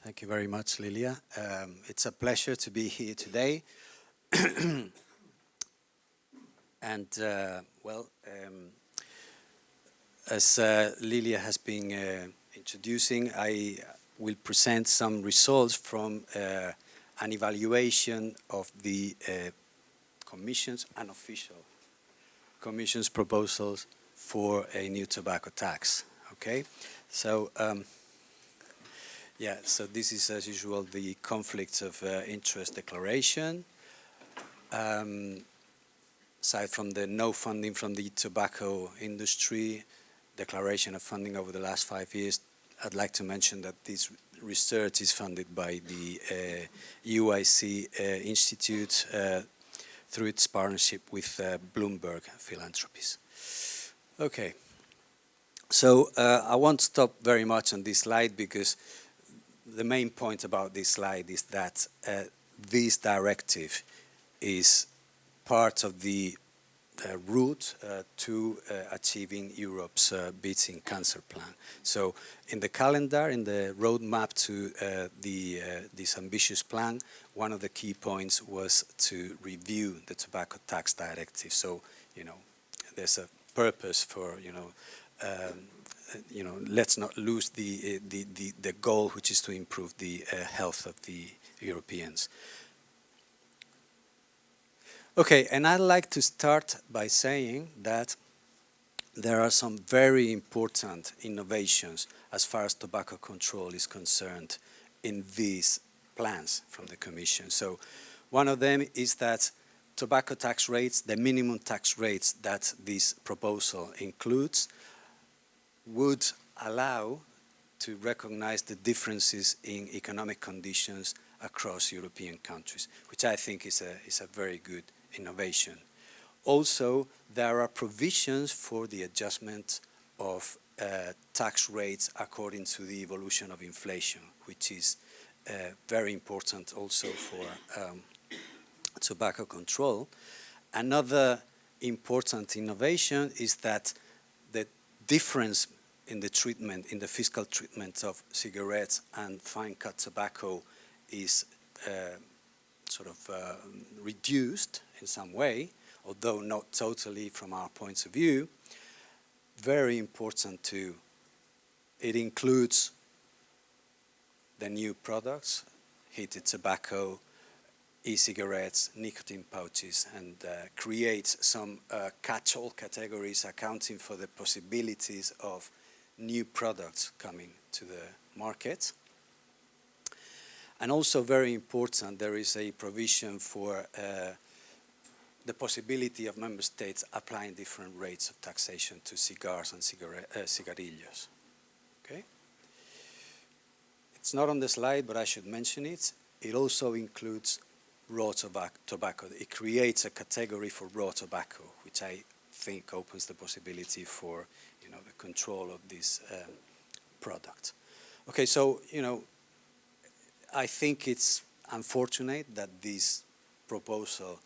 Thank you very much, Lilia. It's a pleasure to be here today. And, as Lilia has been introducing, I will present some results from an evaluation of the Commission's unofficial Commission's proposals for a new tobacco tax. Okay, so so this is, as usual, the conflicts of interest declaration. Aside from the no funding from the tobacco industry, declaration of funding over the last 5 years, I'd like to mention that this research is funded by the UIC Institute through its partnership with Bloomberg Philanthropies. Okay, so I won't stop very much on this slide because the main point about this slide is that this directive is part of the route to achieving Europe's beating cancer plan. So in the calendar, in the roadmap to this ambitious plan, one of the key points was to review the Tobacco Tax Directive. So, there's a purpose for, let's not lose the goal, which is to improve the health of the Europeans. Okay, and I'd like to start by saying that there are some very important innovations as far as tobacco control is concerned in these plans from the Commission. So one of them is that tobacco tax rates, the minimum tax rates that this proposal includes, would allow to recognize the differences in economic conditions across European countries, which I think is a very good innovation. Also, there are provisions for the adjustment of tax rates according to the evolution of inflation, which is very important also for tobacco control. Another important innovation is that the difference in the treatment, in the fiscal treatment of cigarettes and fine-cut tobacco is reduced in some way, although not totally from our points of view. Very important too, it includes the new products, heated tobacco, e-cigarettes, nicotine pouches, and creates some catch-all categories accounting for the possibilities of new products coming to the market. And also very important, there is a provision for the possibility of member states applying different rates of taxation to cigars and cigarillos. Okay? It's not on the slide, but I should mention it. It also includes raw tobacco. It creates a category for raw tobacco, which I think opens the possibility for, the control of this product. Okay, so, I think it's unfortunate that this proposal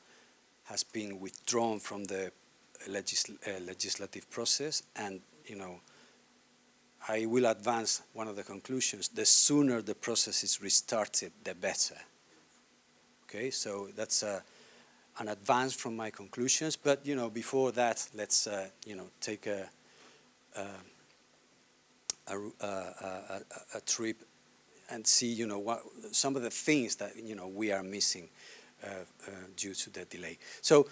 has been withdrawn from the legislative process, and I will advance one of the conclusions: the sooner the process is restarted, the better. Okay, so that's an advance from my conclusions. But before that, let's take a trip and see, what some of the things that we are missing due to the delay. So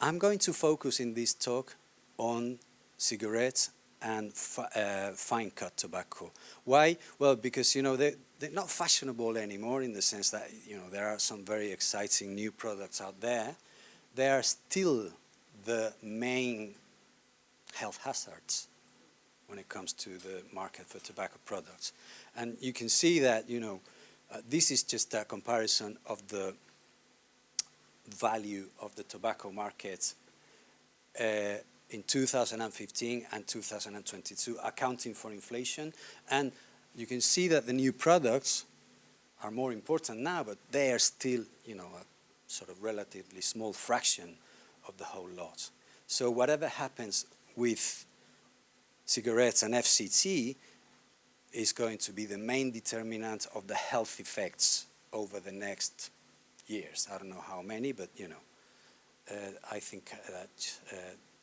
I'm going to focus in this talk on cigarettes and fine-cut tobacco. Why? Well, because they're not fashionable anymore, in the sense that there are some very exciting new products out there. They are still the main health hazards when it comes to the market for tobacco products. And you can see that, this is just a comparison of the value of the tobacco market in 2015 and 2022, accounting for inflation. And you can see that the new products are more important now, but they are still, a sort of relatively small fraction of the whole lot. So whatever happens with cigarettes and FCT, is going to be the main determinant of the health effects over the next years. I don't know how many, but you know, I think that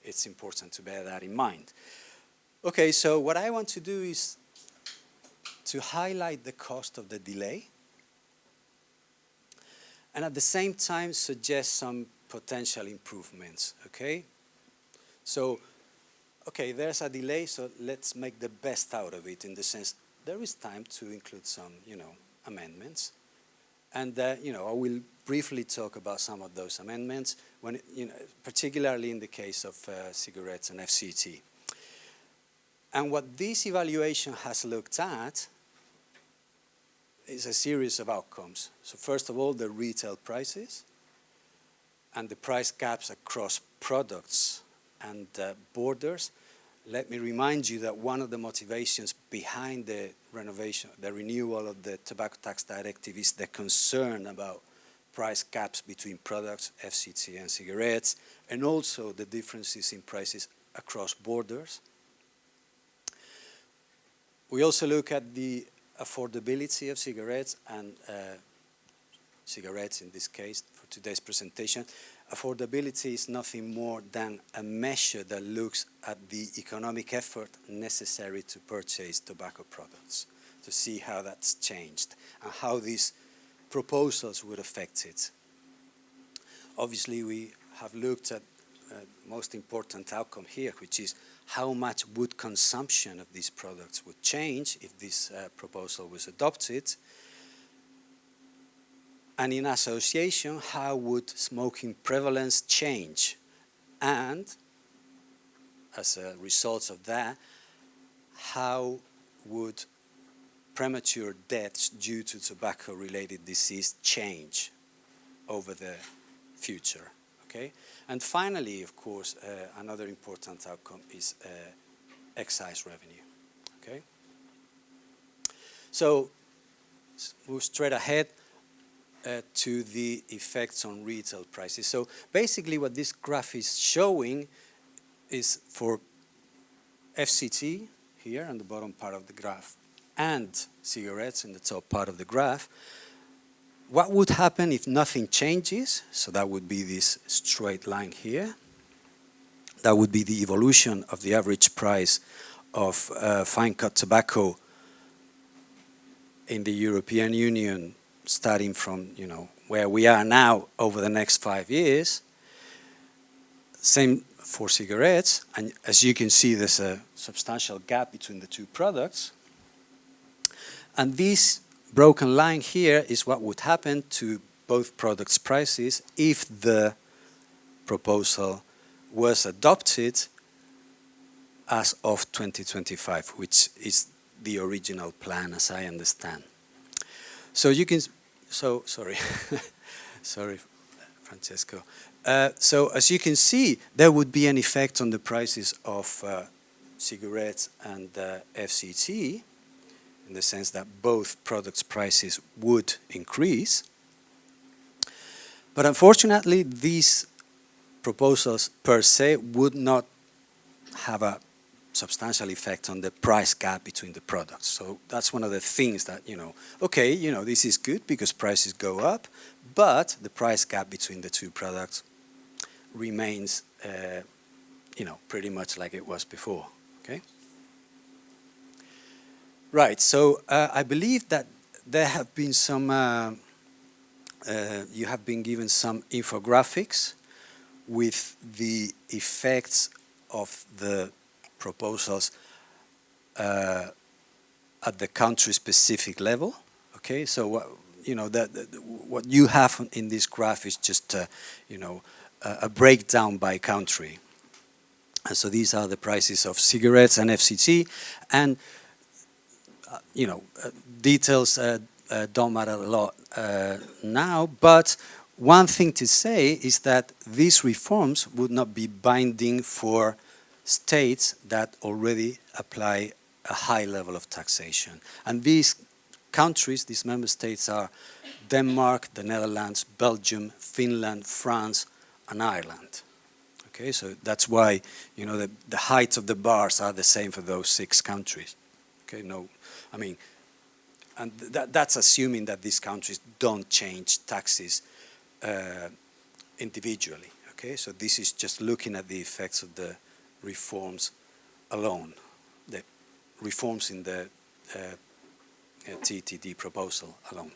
it's important to bear that in mind. Okay, so what I want to do is to highlight the cost of the delay, and at the same time suggest some potential improvements, okay? So, okay, there's a delay, so let's make the best out of it, in the sense there is time to include some, you know, amendments. And, you know, I will briefly talk about some of those amendments, when, you know, particularly in the case of cigarettes and FCT. And what this evaluation has looked at is a series of outcomes. So first of all, the retail prices and the price gaps across products and borders. Let me remind you that one of the motivations behind the renewal of the Tobacco Tax Directive is the concern about price gaps between products, FCT and cigarettes, and also the differences in prices across borders. We also look at the affordability of cigarettes, and cigarettes in this case for today's presentation. Affordability is nothing more than a measure that looks at the economic effort necessary to purchase tobacco products, to see how that's changed and how these proposals would affect it. Obviously, we have looked at most important outcome here, which is how much would consumption of these products would change if this proposal was adopted. And in association, how would smoking prevalence change? And as a result of that, how would premature deaths due to tobacco-related disease change over the future? Okay? And finally, of course, another important outcome is excise revenue. Okay? So, move straight ahead to the effects on retail prices. So basically what this graph is showing is for FCT here on the bottom part of the graph and cigarettes in the top part of the graph, what would happen if nothing changes? So that would be this straight line here. That would be the evolution of the average price of fine-cut tobacco in the European Union, starting from, you know, where we are now over the next 5 years. Same for cigarettes, and as you can see, there's a substantial gap between the two products. And this broken line here is what would happen to both products' prices if the proposal was adopted as of 2025, which is the original plan, as I understand. So you can, sorry, sorry, Francesco. So as you can see, there would be an effect on the prices of cigarettes and FCT, in the sense that both products' prices would increase. But unfortunately, these proposals per se would not have a substantial effect on the price gap between the products. So that's one of the things that, you know, okay, you know, this is good because prices go up, but the price gap between the two products remains, you know, pretty much like it was before, okay? Right, so I believe that there have been some, you have been given some infographics with the effects of the proposals at the country-specific level. Okay, so what, you know, what you have in this graph is just, you know, a breakdown by country. And so these are the prices of cigarettes and FCT, and you know, details don't matter a lot now, but one thing to say is that these reforms would not be binding for states that already apply a high level of taxation. And these countries, these member states, are Denmark, the Netherlands, Belgium, Finland, France, and Ireland. Okay, so that's why, you know, the height of the bars are the same for those 6 countries. Okay, no, I mean, and that's assuming that these countries don't change taxes individually. Okay, so this is just looking at the effects of the reforms alone, the reforms in the TTD proposal alone.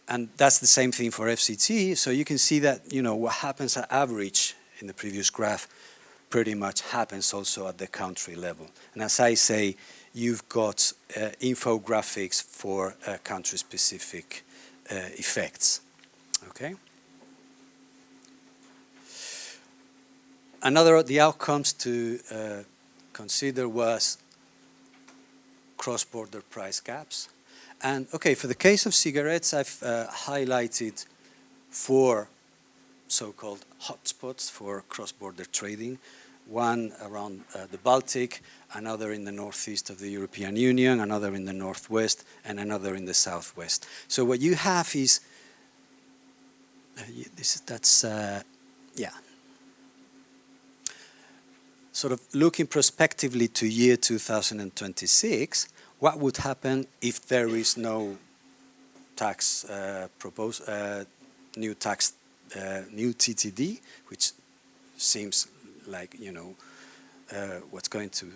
And that's the same thing for FCT. So you can see that, you know, what happens at average in the previous graph pretty much happens also at the country level. And as I say, you've got infographics for country-specific effects. Okay. Another of the outcomes to consider was cross-border price gaps. And okay, for the case of cigarettes, I've highlighted 4 so-called hotspots for cross-border trading. One around the Baltic, another in the northeast of the European Union, another in the northwest, and another in the southwest. So what you have is, sort of looking prospectively to year 2026, what would happen if there is no tax new TTD, which seems like, you know, what's going to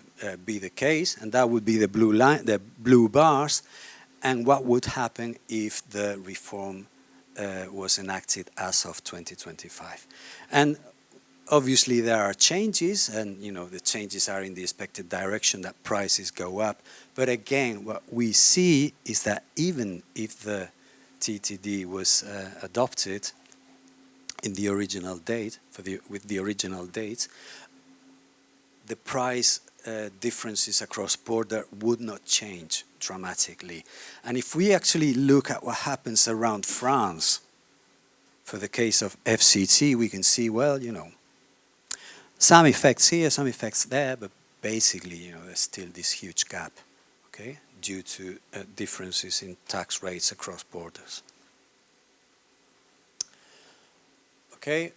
be the case, and that would be the blue line, the blue bars, and what would happen if the reform was enacted as of 2025. And obviously there are changes, and you know the changes are in the expected direction that prices go up. But again, what we see is that even if the TTD was adopted in the original date, with the original dates, the price differences across border would not change dramatically. And if we actually look at what happens around France, for the case of FCT, we can see, well, you know, some effects here, some effects there, but basically, you know, there's still this huge gap, okay, due to differences in tax rates across borders. Okay,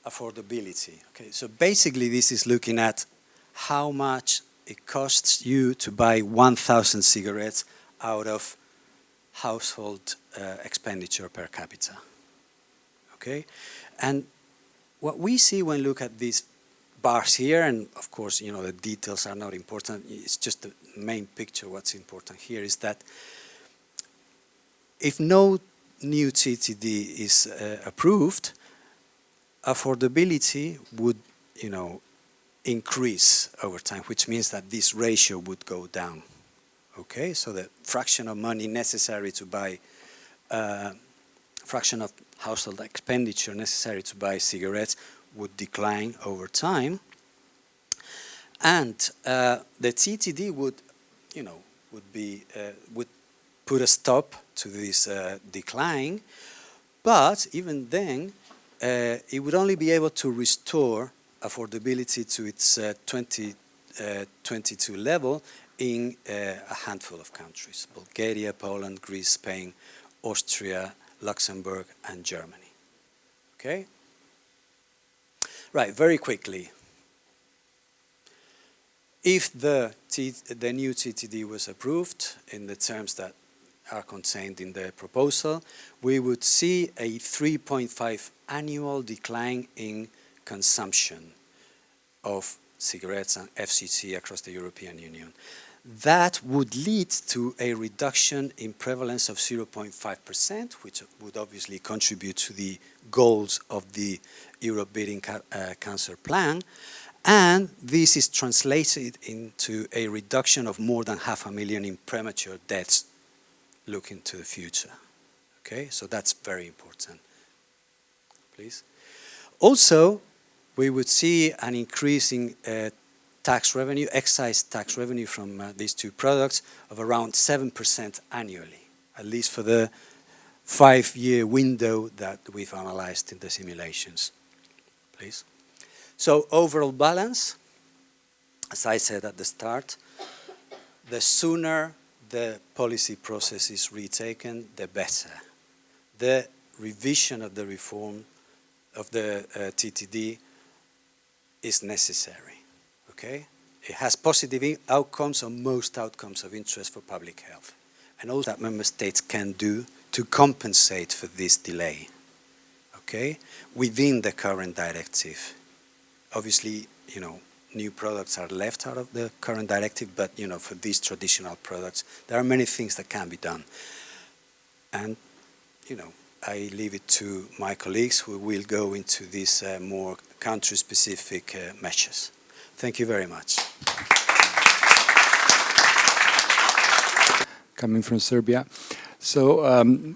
affordability. Okay, so basically this is looking at how much it costs you to buy 1,000 cigarettes out of household expenditure per capita. Okay, and what we see when we look at these bars here, and of course, you know, the details are not important, it's just the main picture. What's important here is that if no new TTD is approved, affordability would, you know, increase over time, which means that this ratio would go down. Okay, so the fraction of money necessary to buy, fraction of household expenditure necessary to buy cigarettes would decline over time, and the TTD would, you know, would put a stop to this decline. But even then, it would only be able to restore affordability to its 2022 level in a handful of countries: Bulgaria, Poland, Greece, Spain, Austria, Luxembourg, and Germany. Okay? Right, very quickly. If the new TTD was approved in the terms that are contained in the proposal, we would see a 3.5 annual decline in consumption of cigarettes and FCT across the European Union. That would lead to a reduction in prevalence of 0.5%, which would obviously contribute to the goals of the Europe Beating Cancer Plan. And this is translated into a reduction of more than 500,000 in premature deaths looking to the future. Okay, so that's very important. Please. Also, we would see an increase in tax revenue, excise tax revenue from these two products of around 7% annually, at least for the 5-year window that we've analyzed in the simulations. Please. So overall balance, as I said at the start, the sooner the policy process is retaken, the better. The revision of the reform of the TTD is necessary. Okay? It has positive outcomes on most outcomes of interest for public health. And all that member states can do to compensate for this delay, okay, within the current directive. Obviously, new products are left out of the current directive, but, for these traditional products, there are many things that can be done. And, I leave it to my colleagues who will go into these more country-specific measures. Thank you very much. Coming from Serbia. So,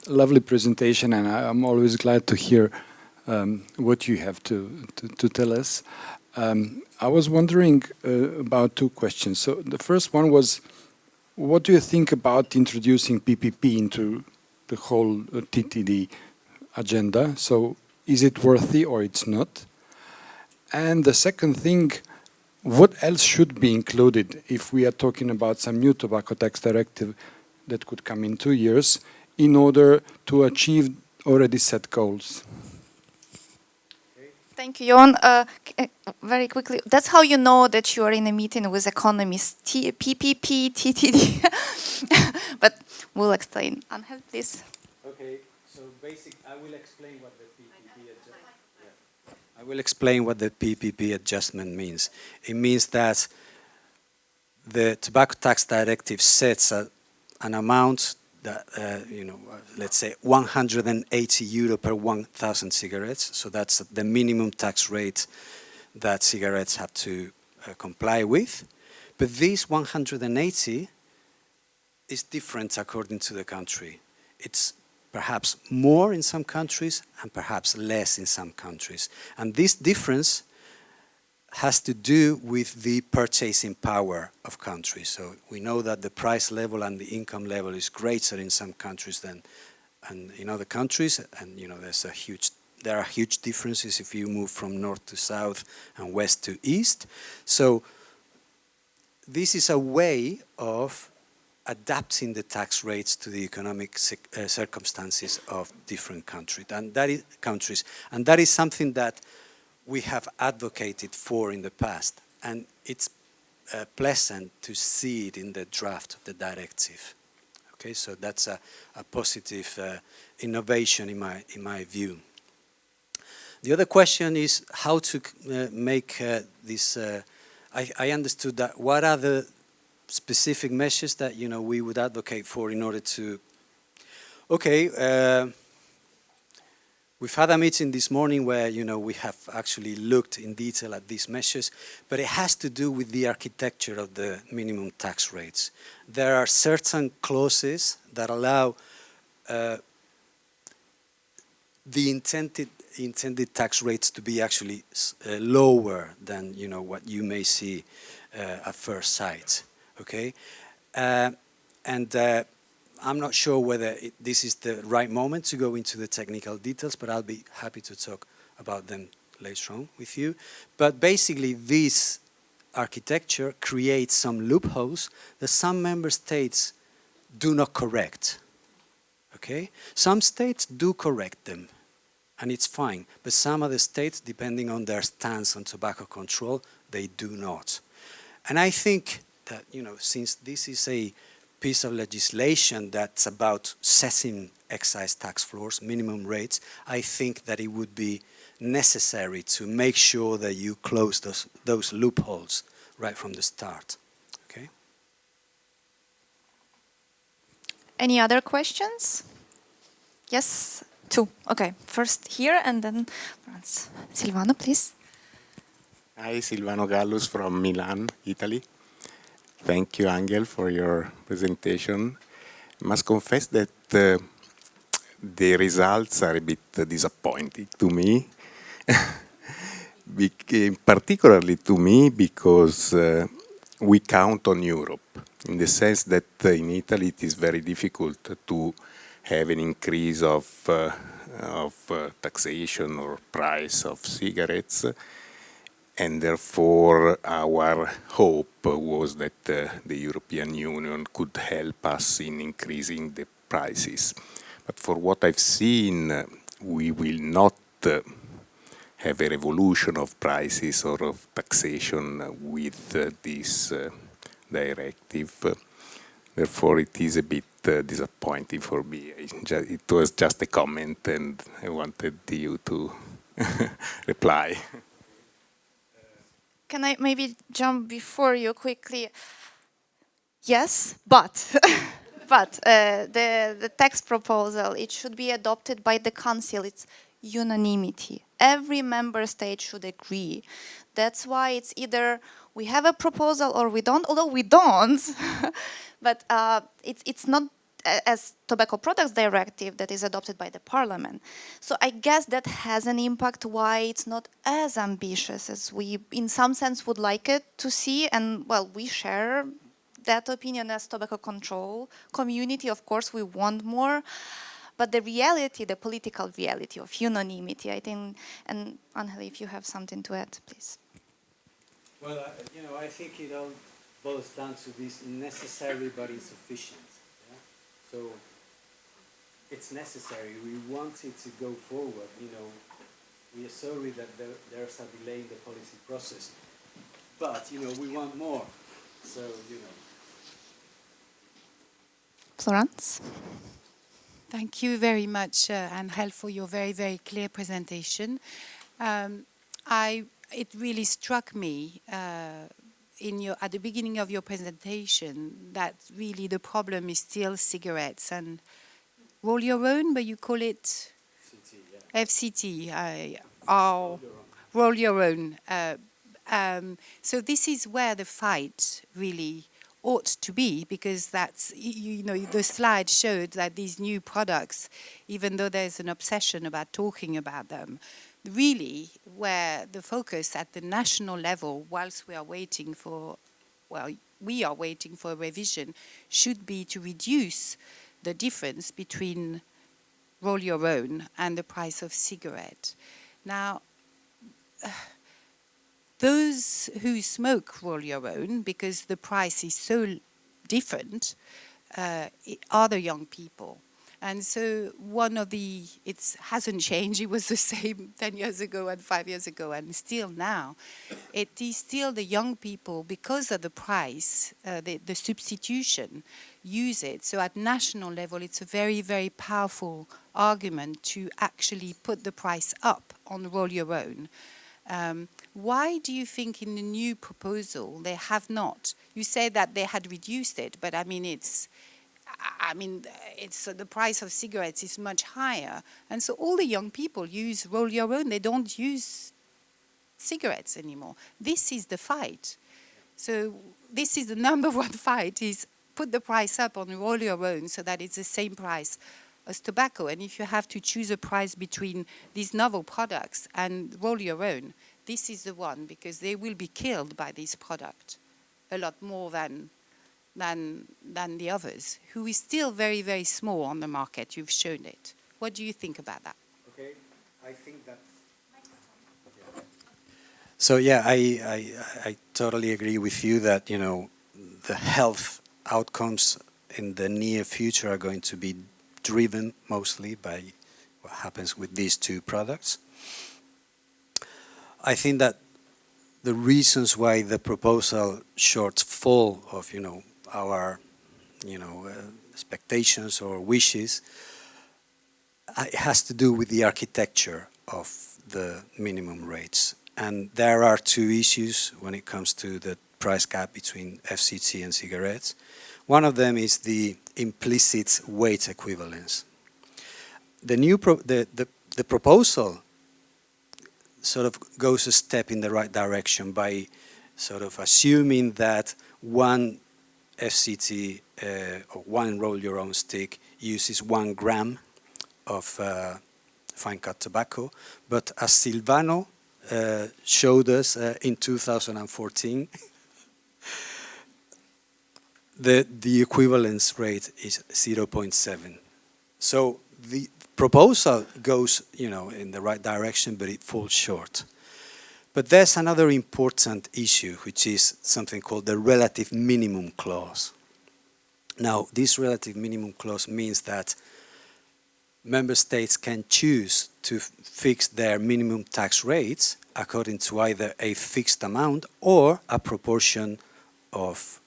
lovely presentation, and I'm always glad to hear what you have to tell us. I was wondering about two questions. So the first one was, what do you think about introducing PPP into the whole TTD agenda? So is it worthy or it's not? And the second thing, what else should be included if we are talking about some new tobacco tax directive that could come in 2 years in order to achieve already set goals? Thank you, Jon. Very quickly, that's how you know that you are in a meeting with economists. PPP, TTD. But we'll explain. Ángel, please. Okay, so I will explain what the PPP adjustment. I will explain what the PPP adjustment means. It means that the Tobacco Tax Directive sets an amount that, let's say 180 euro per 1,000 cigarettes. So that's the minimum tax rate that cigarettes have to comply with. But this 180 is different according to the country. It's perhaps more in some countries and perhaps less in some countries. And this difference has to do with the purchasing power of countries. So we know that the price level and the income level is greater in some countries than in other countries, and there are huge differences if you move from north to south and west to east. So this is a way of adapting the tax rates to the economic circumstances of different countries, and that is something that we have advocated for in the past, and it's pleasant to see it in the draft of the directive. Okay, so that's a positive innovation in my view. The other question is how to make this. I understood that. What are the specific measures that we would advocate for in order to? Okay. We've had a meeting this morning where, we have actually looked in detail at these measures, but it has to do with the architecture of the minimum tax rates. There are certain clauses that allow the intended tax rates to be actually lower than, what you may see at first sight, okay? I'm not sure whether this is the right moment to go into the technical details, but I'll be happy to talk about them later on with you. But basically, this architecture creates some loopholes that some member states do not correct. Okay? Some states do correct them, and it's fine. But some other states, depending on their stance on tobacco control, they do not. And I think that, since this is a piece of legislation that's about setting excise tax floors, minimum rates, I think that it would be necessary to make sure that you close those loopholes right from the start. Okay? Any other questions? Yes, two. Okay, first here and then France. Silvano, please. Hi, Silvano Gallus from Milan, Italy. Thank you, Ángel, for your presentation. I must confess that the results are a bit disappointing to me, particularly to me because we count on Europe, in the sense that in Italy it is very difficult to have an increase of taxation or price of cigarettes. And therefore, our hope was that the European Union could help us in increasing the prices. But for what I've seen, we will not have a revolution of prices or of taxation with this directive. Therefore, it is a bit disappointing for me. It was just a comment, and I wanted you to reply. Can I maybe jump before you quickly? Yes, but but the text proposal, it should be adopted by the council. It's unanimity. Every member state should agree. That's why it's either we have a proposal or we don't, although we don't. But it's not as Tobacco Products Directive that is adopted by the Parliament. So I guess that has an impact why it's not as ambitious as we, in some sense, would like it to see. And well, we share that opinion as tobacco control community. Of course, we want more. But the reality, the political reality of unanimity, I think, and Ángel, if you have something to add, please. Well, I think it all boils down to this necessary but insufficient. Yeah? So it's necessary. We want it to go forward. We are sorry that there's a delay in the policy process, but we want more. So Florence? Thank you very much, Ángel, for your very, very clear presentation. It really struck me at the beginning of your presentation that really the problem is still cigarettes and roll your own, but you call it FCT. Roll your own. So this is where the fight really ought to be, because that's, the slide showed that these new products, even though there's an obsession about talking about them, really where the focus at the national level, whilst we are waiting for a revision, should be to reduce the difference between roll your own and the price of cigarette. Now, those who smoke roll your own, because the price is so different, are the young people. And so it hasn't changed. It was the same 10 years ago and 5 years ago, and still now. It is still the young people, because of the price, the substitution, use it. So at national level, it's a very, very powerful argument to actually put the price up on roll your own. Why do you think in the new proposal they have not? You say that they had reduced it, but it's the price of cigarettes is much higher, and so all the young people use roll your own. They don't use cigarettes anymore. This is the fight. So this is the number one fight: is put the price up on roll your own so that it's the same price as tobacco. And if you have to choose a price between these novel products and roll your own, this is the one, because they will be killed by this product a lot more than the others, who is still very, very small on the market. You've shown it. What do you think about that? Okay, I think that. So yeah, I totally agree with you that the health outcomes in the near future are going to be driven mostly by what happens with these two products. I think that the reasons why the proposal shortfall of our expectations or wishes, it has to do with the architecture of the minimum rates. And there are two issues when it comes to the price gap between FCT and cigarettes. One of them is the implicit weight equivalence. The proposal sort of goes a step in the right direction by sort of assuming that one FCT or one roll your own stick uses 1 gram of fine cut tobacco, but as Silvano showed us in 2014, the equivalence rate is 0.7. So the proposal goes, in the right direction, but it falls short. But there's another important issue, which is something called the relative minimum clause. Now, this relative minimum clause means that member states can choose to fix their minimum tax rates according to either a fixed amount or a proportion of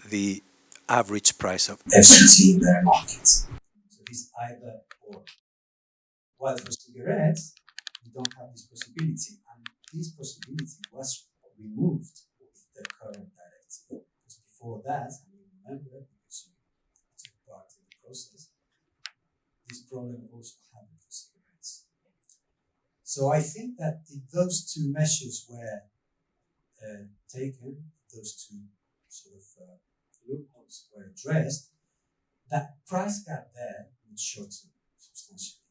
the average price of FCT in their markets. So it's either or. While for cigarettes, we don't have this possibility, and this possibility was removed with the current directive. Because before that, and you remember, because you took part in the process, this problem also happened for cigarettes. So I think that if those two measures were taken, those two sort of loopholes were addressed, that price gap there would shorten substantially.